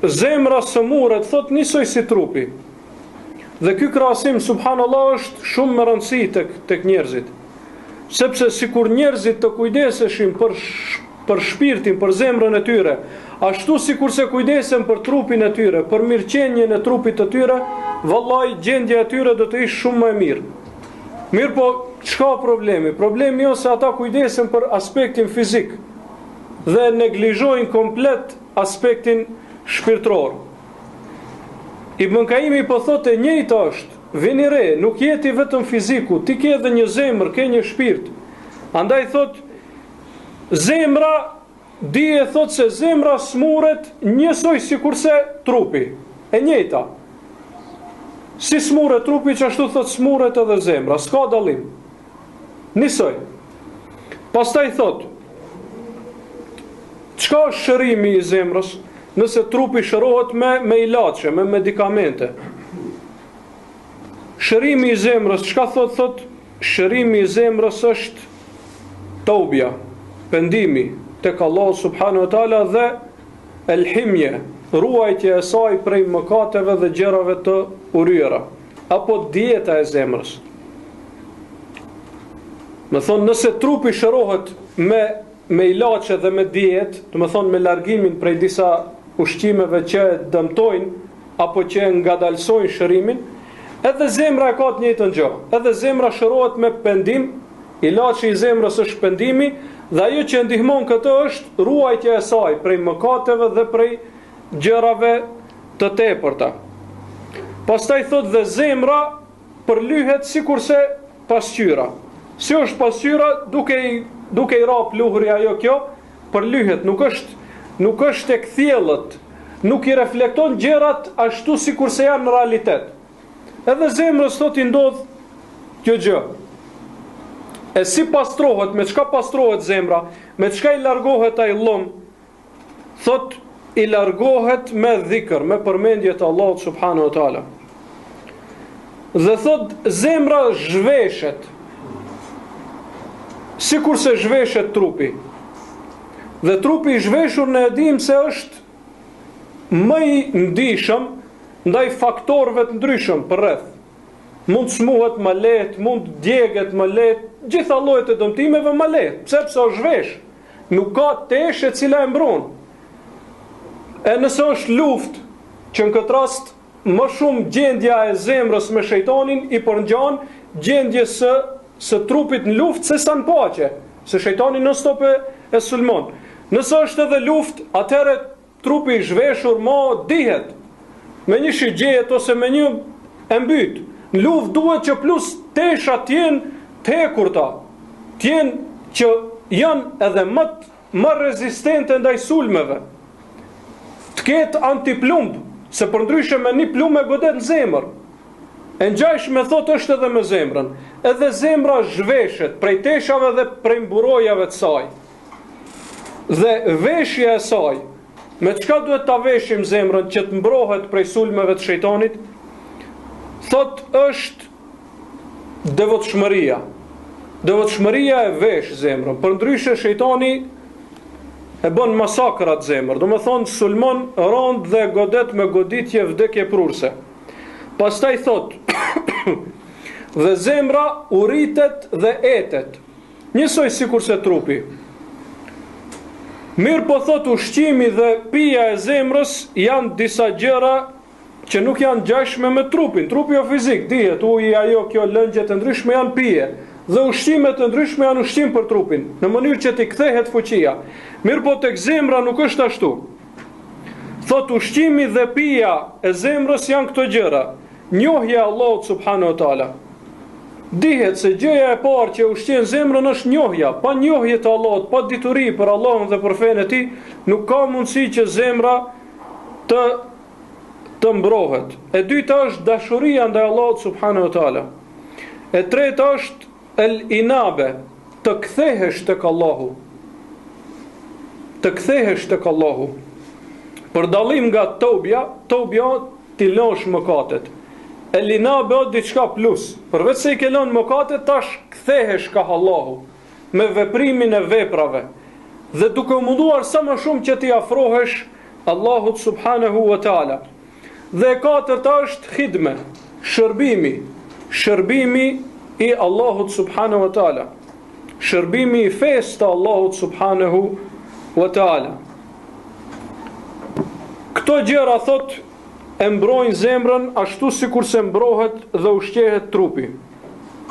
zemra së muret, thot njësoj si trupi. Dhe ky krahasim subhanallahu është shumë më rëndësi tek njerëzit. Sepse sikur njerëzit të kujdeseshin për shpirtin, për zemrën e tyre, ashtu sikur se kujdesen për trupin e tyre, për mirëqenjen e trupit të tyre, vallahi gjendja e tyre do të ishte shumë më e mirë. Mirë po, çka problemi? Problemi jo se ata kujdesen për aspektin fizik dhe neglizhojnë komplet aspektin shpirtëror. Ibn Kaimi po thotë e njëjta është, vini re, nuk jeti vetëm fiziku, ti ke edhe një zemër, ke një shpirt. Andaj thotë, zemra, dije thotë se zemra smuret njësoj si kurse trupi, e njëjta. Si smuret trupi, që ashtu thotë smuret edhe zemra, s'ka dallim. Njësoj. Pastaj thotë, çka është shërimi i zemrës? Nëse trupi shërohet me ilaçe, me medikamente. Shërimi i zemrës, çka thot? Shërimi i zemrës është taubja, pendimi tek Allah subhanahu wa taala dhe elhimje, ruajtja e saj prej mëkateve dhe gjërave të uryera, apo dieta e zemrës. Me thonë, nëse trupi shërohet me ilaçe dhe me dietë, do të thonë me largimin prej disa ushqimeve që dëmtojnë apo që ngadalsojnë shërimin, edhe zemra e ka të njëjtën gjë. Edhe zemra shërohet me pendim, ilaçi i zemrës është pendimi, dhe ajo që ndihmon këtë është ruajtja e saj prej mëkateve dhe prej gjërave të tepërta. Pastaj thot dhe zemra përlyhet sikurse pasqyra. Si është pasqyra, duke i rap pluhuri ajo kjo, përlyhet, nuk është tek thjellët, nuk i reflekton gjërat ashtu sikurse janë në realitet. Edhe zemrës thot i ndodh kjo gjë. E si pastrohet, me çka pastrohet zemra, me çka i largohet ai llom? Thot i largohet me dhikr, me përmendje të Allahut subhanahu wa taala. Dhe thot zemra zhveshet, sikurse zhveshet trupi. Dhe trupi i zhveshur në edhim se është më i ndihshëm ndaj faktorëve të ndryshëm për rreth. Mund smuhet më lehtë, mund djeget më lehtë, gjitha llojet e dëmtimeve më lehtë, sepse është zhvesh. Nuk ka tesh e cila e mbron. E nëse është luftë, që në këtë rast më shumë gjendja e zemrës me shejtanin i përngjan gjendjes së trupit në luftë se sa në paqe, se shejtani non stop e sulmon. Nëse është edhe luftë, atëherë trupi i zhveshur më dihet, me një shigjet ose me një e mbyt. Në luftë duhet që plus tesha t'jenë të hekurta, t'jenë që janë edhe më rezistente ndaj sulmeve, t'ketë antiplumb, se përndryshe me një plumb e godet në zemër. E ngjashme thot është edhe me zemrën. Edhe zemra zhveshet prej teshave dhe prej mburojave të saj. Dhe veshja e saj, me çka duhet ta veshim zemrën që të mbrohet prej sulmeve të shejtanit? Thot është devotshmëria. Devotshmëria e vesh zemrën. Përndryshe shejtani e bën masakrat zemër. Do me thonë sulmon rond dhe godet me goditje vdekje prurse. Pastaj thot dhe zemra uritet dhe etet, njësoj sikur se trupi. Mirë po thot ushqimi dhe pija e zemrës janë disa gjëra që nuk janë ngjashme me trupin. Trupi o fizik, dihet, uji, ajo, kjo, lëngjet të ndryshme janë pije. Dhe ushqimet të ndryshme janë ushqim për trupin, në mënyrë që t'i kthehet fuqia. Mirë po tek zemra nuk është ashtu. Thot ushqimi dhe pija e zemrës janë këto gjëra. Njohja Allahut subhanahu wa taala. Dihet se gjëja e parë që ushqen zemrën është njohja. Pa njohje të Allahut, pa dituri për Allahun dhe për fenë e tij, nuk ka mundësi që zemra të mbrohet. E dyta është dashuria ndaj Allahut subhanahu wa taala. E treta është el-inabe, të kthehesh tek Allahu. Të kthehesh tek Allahu. Për dallim nga tobja ti lësh mëkatet. El-inabe o diçka plus. Përveç se i ke lënë mëkatet, tash kthehesh ka Allahu me veprimin e veprave. Dhe duke munduar sa më shumë që ti afrohesh Allahut subhanahu wa taala. Dhe e katërta është khidme, shërbimi i Allahut subhanahu wa taala, shërbimi i fesë të Allahut subhanahu wa taala. Këto gjëra thot e mbrojnë zemrën ashtu sikur se mbrohet dhe ushqehet trupi.